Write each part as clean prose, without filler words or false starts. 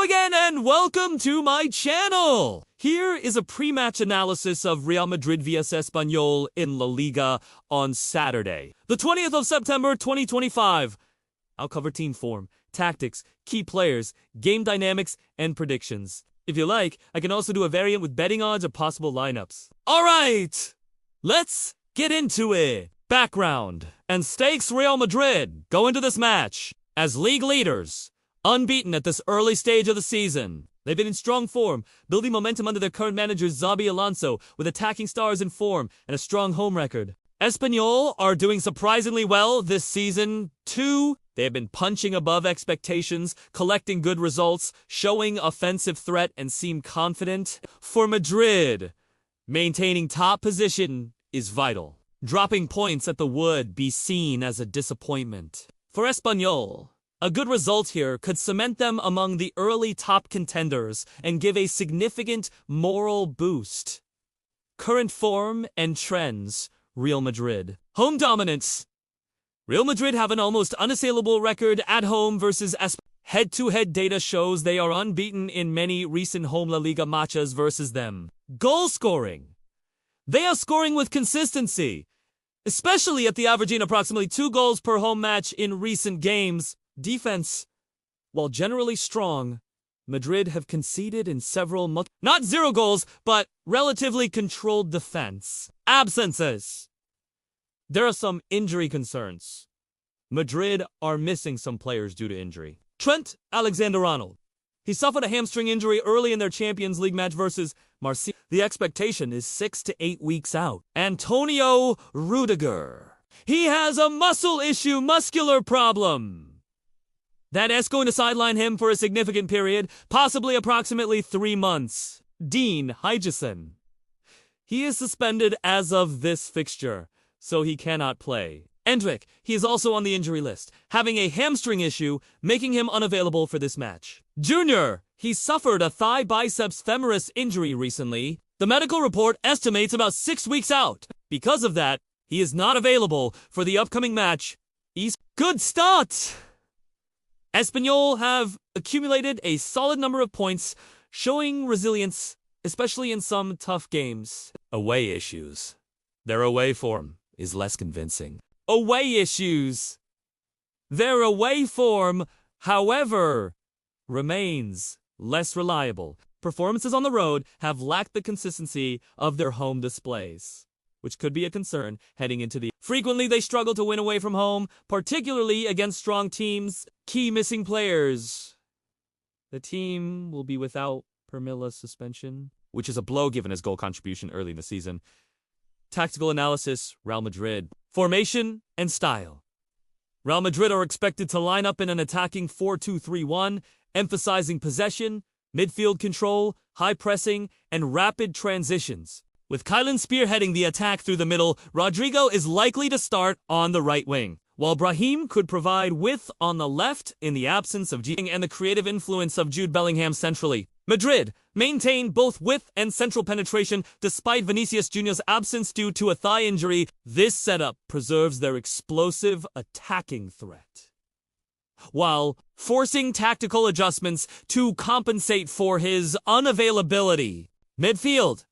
Hello again and welcome to my channel! Here is a pre-match analysis of Real Madrid vs Espanyol in LaLiga on Saturday, the 20th of September 2025. I'll cover team form, tactics, key players, game dynamics, and predictions. If you like, I can also do a variant with betting odds or possible lineups. Alright! Let's get into it! Background and stakes. Real Madrid go into this match as league leaders, unbeaten at this early stage of the season. They've been in strong form, building momentum under their current manager Xabi Alonso, with attacking stars in form and a strong home record. Espanyol are doing surprisingly well this season, too. They have been punching above expectations, collecting good results, showing offensive threat, and seem confident. For Madrid, maintaining top position is vital. Dropping points at the would be seen as a disappointment. For Espanyol, a good result here could cement them among the early top contenders and give a significant moral boost. Current form and trends. Real Madrid. Home dominance. Real Madrid have an almost unassailable record at home versus Espanyol. Head-to-head data shows they are unbeaten in many recent home La Liga matches versus them. Goal scoring. They are scoring with consistency, especially at the averaging approximately 2 goals per home match in recent games. Defense. While generally strong, Madrid have conceded in several not 0 goals, but relatively controlled defense. Absences. There are some injury concerns. Madrid are missing some players due to injury. Trent Alexander-Arnold. He suffered a hamstring injury early in their Champions League match versus Marseille. The expectation is 6 to 8 weeks out. Antonio Rodrygo. He has a muscular problem. That is going to sideline him for a significant period, possibly approximately 3 months. Dean Hijesen. He is suspended as of this fixture, so he cannot play. Endrick, he is also on the injury list, having a hamstring issue, making him unavailable for this match. Junior, he suffered a thigh biceps femoris injury recently. The medical report estimates about 6 weeks out. Because of that, he is not available for the upcoming match. Good start! Espanyol have accumulated a solid number of points, showing resilience, especially in some tough games. Away issues. Their away form is less convincing. Away issues. Their away form, however, remains less reliable. Performances on the road have lacked the consistency of their home displays, which could be a concern heading into the... Frequently, they struggle to win away from home, particularly against strong teams. Key missing players. The team will be without Permilla's suspension, which is a blow given his goal contribution early in the season. Tactical analysis. Real Madrid. Formation and style. Real Madrid are expected to line up in an attacking 4-2-3-1, emphasizing possession, midfield control, high pressing, and rapid transitions. With Kylian spearheading the attack through the middle, Rodrygo is likely to start on the right wing, while Brahim could provide width on the left in the absence of G and the creative influence of Jude Bellingham centrally. Madrid maintain both width and central penetration despite Vinicius Junior's absence due to a thigh injury. This setup preserves their explosive attacking threat, while forcing tactical adjustments to compensate for his unavailability. Midfield.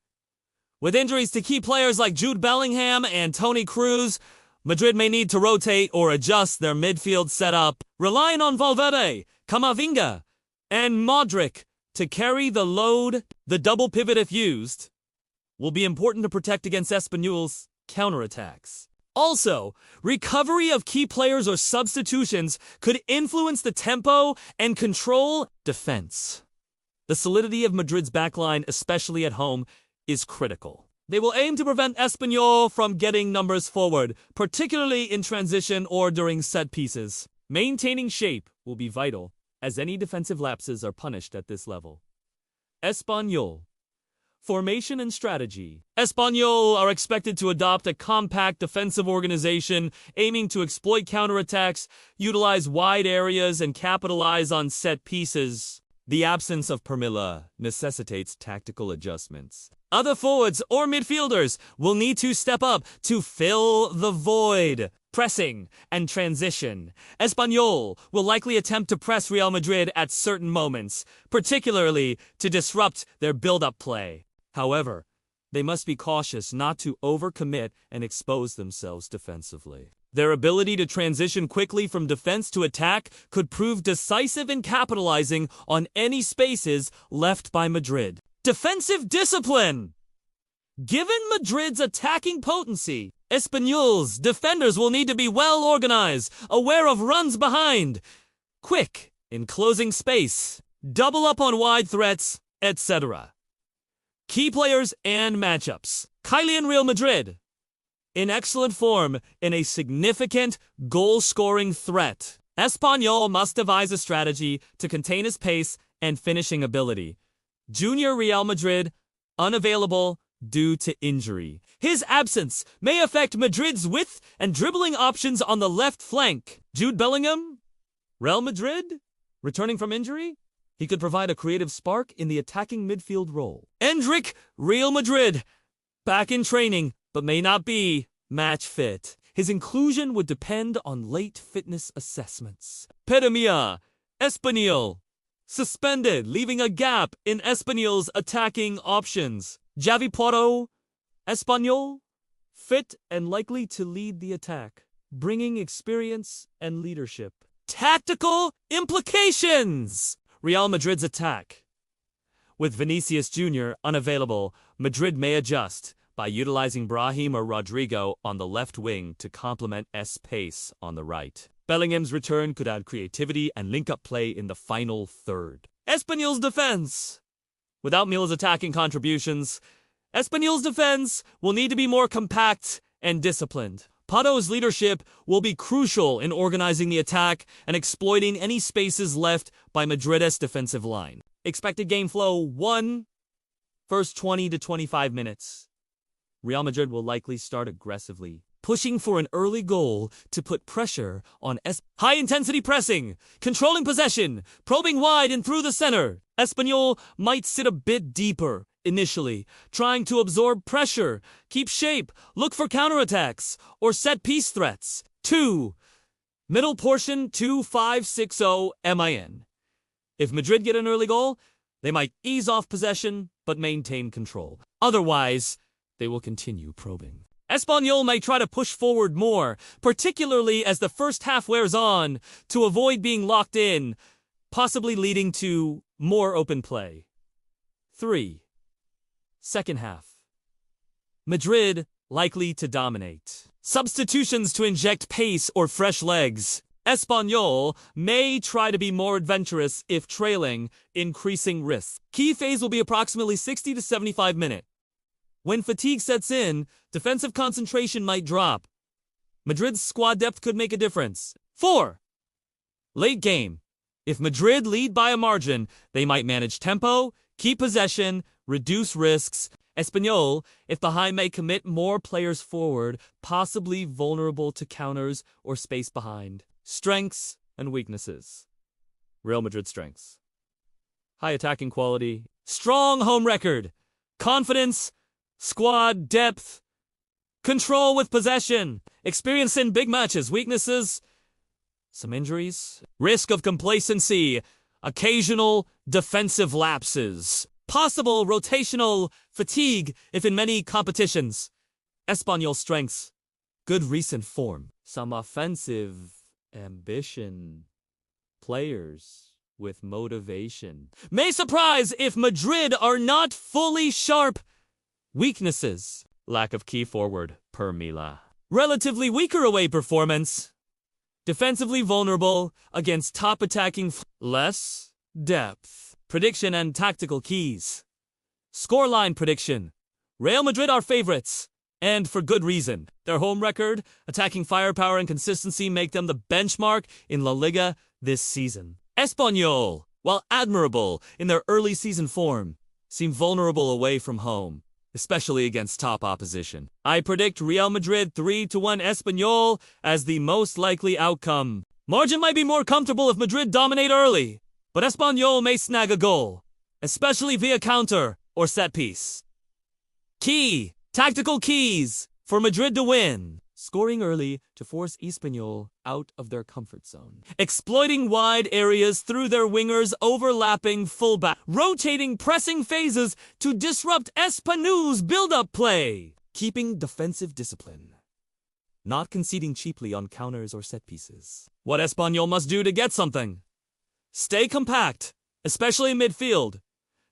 With injuries to key players like Jude Bellingham and Toni Kroos, Madrid may need to rotate or adjust their midfield setup, relying on Valverde, Camavinga, and Modric to carry the load. The double pivot, if used, will be important to protect against Espanyol's counterattacks. Also, recovery of key players or substitutions could influence the tempo and control defense. The solidity of Madrid's backline, especially at home, is critical. They will aim to prevent Espanyol from getting numbers forward, particularly in transition or during set pieces. Maintaining shape will be vital, as any defensive lapses are punished at this level. Espanyol. Formation and strategy. Espanyol are expected to adopt a compact defensive organization, aiming to exploit counterattacks, utilize wide areas, and capitalize on set pieces. The absence of Permilla necessitates tactical adjustments. Other forwards or midfielders will need to step up to fill the void. Pressing and transition. Espanyol will likely attempt to press Real Madrid at certain moments, particularly to disrupt their build-up play. However, they must be cautious not to overcommit and expose themselves defensively. Their ability to transition quickly from defense to attack could prove decisive in capitalizing on any spaces left by Madrid. Defensive discipline. Given Madrid's attacking potency, Espanyol's defenders will need to be well organized, aware of runs behind, quick in closing space, double up on wide threats, etc. Key players and matchups. Kylian Real Madrid, in excellent form in a significant goal-scoring threat. Espanyol must devise a strategy to contain his pace and finishing ability. Junior Real Madrid, unavailable due to injury. His absence may affect Madrid's width and dribbling options on the left flank. Jude Bellingham, Real Madrid, returning from injury, he could provide a creative spark in the attacking midfield role. Endrick, Real Madrid, back in training, but may not be match fit. His inclusion would depend on late fitness assessments. Pedamia, Espanyol, suspended, leaving a gap in Espanyol's attacking options. Javi Puado, Espanyol, fit and likely to lead the attack, bringing experience and leadership. Tactical implications! Real Madrid's attack. With Vinicius Jr. unavailable, Madrid may adjust by utilizing Brahim or Rodrygo on the left wing to complement S pace on the right. Bellingham's return could add creativity and link-up play in the final third. Espanyol's defense. Without Mila's attacking contributions, Espanyol's defense will need to be more compact and disciplined. Puado's leadership will be crucial in organizing the attack and exploiting any spaces left by Madrid's defensive line. Expected game flow 1, first 20 to 25 minutes. Real Madrid will likely start aggressively, pushing for an early goal to put pressure on high-intensity pressing, controlling possession, probing wide and through the center. Espanyol might sit a bit deeper initially, trying to absorb pressure, keep shape, look for counterattacks, or set-piece threats. 2. Middle portion 2-5-6-0 MIN. If Madrid get an early goal, they might ease off possession but maintain control. Otherwise, they will continue probing. Espanyol may try to push forward more, particularly as the first half wears on, to avoid being locked in, possibly leading to more open play. 3. Second half. Madrid likely to dominate. Substitutions to inject pace or fresh legs. Espanyol may try to be more adventurous if trailing, increasing risk. Key phase will be approximately 60 to 75 minutes. When fatigue sets in, defensive concentration might drop. Madrid's squad depth could make a difference. 4. Late game. If Madrid lead by a margin, they might manage tempo, keep possession, reduce risks. Espanyol, if behind, may commit more players forward, possibly vulnerable to counters or space behind. Strengths and weaknesses. Real Madrid strengths. High attacking quality, strong home record, confidence, squad depth, control with possession, experience in big matches. Weaknesses, some injuries, risk of complacency, occasional defensive lapses, possible rotational fatigue if in many competitions. Espanyol strengths, good recent form, some offensive ambition, players with motivation. May surprise if Madrid are not fully sharp. Weaknesses, lack of key forward per Mila. Relatively weaker away performance. Defensively vulnerable against top attacking. Less depth. Prediction and tactical keys. Scoreline prediction. Real Madrid are favorites, and for good reason. Their home record, attacking firepower and consistency make them the benchmark in LaLiga this season. Espanyol, while admirable in their early season form, seem vulnerable away from home, especially against top opposition. I predict Real Madrid 3-1 Espanyol as the most likely outcome. Margin might be more comfortable if Madrid dominate early, but Espanyol may snag a goal, especially via counter or set piece. Tactical keys for Madrid to win. scoring early to force Espanyol out of their comfort zone, exploiting wide areas through their wingers, overlapping fullback, rotating pressing phases to disrupt Espanyol's build-up play, keeping defensive discipline, not conceding cheaply on counters or set pieces. What Espanyol must do to get something: stay compact, especially in midfield,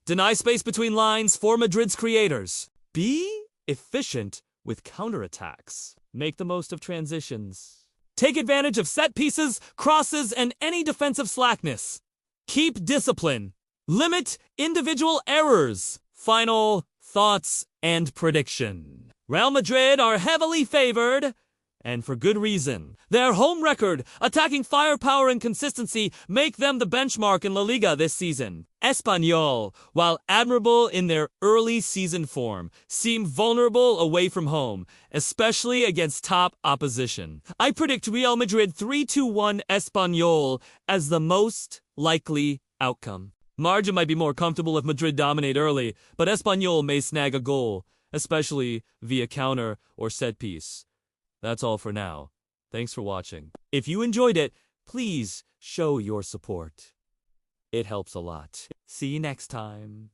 deny space between lines for Madrid's creators, be efficient with counterattacks, make the most of transitions, take advantage of set pieces, crosses, and any defensive slackness, keep discipline, limit individual errors. Final thoughts and prediction: Real Madrid are heavily favored, and for good reason. Their home record, attacking firepower and consistency, make them the benchmark in LaLiga this season. Espanyol, while admirable in their early season form, seem vulnerable away from home, especially against top opposition. I predict Real Madrid 3-1 Espanyol as the most likely outcome. Margin might be more comfortable if Madrid dominate early, but Espanyol may snag a goal, especially via counter or set piece. That's all for now. Thanks for watching. If you enjoyed it, please show your support. It helps a lot. See you next time.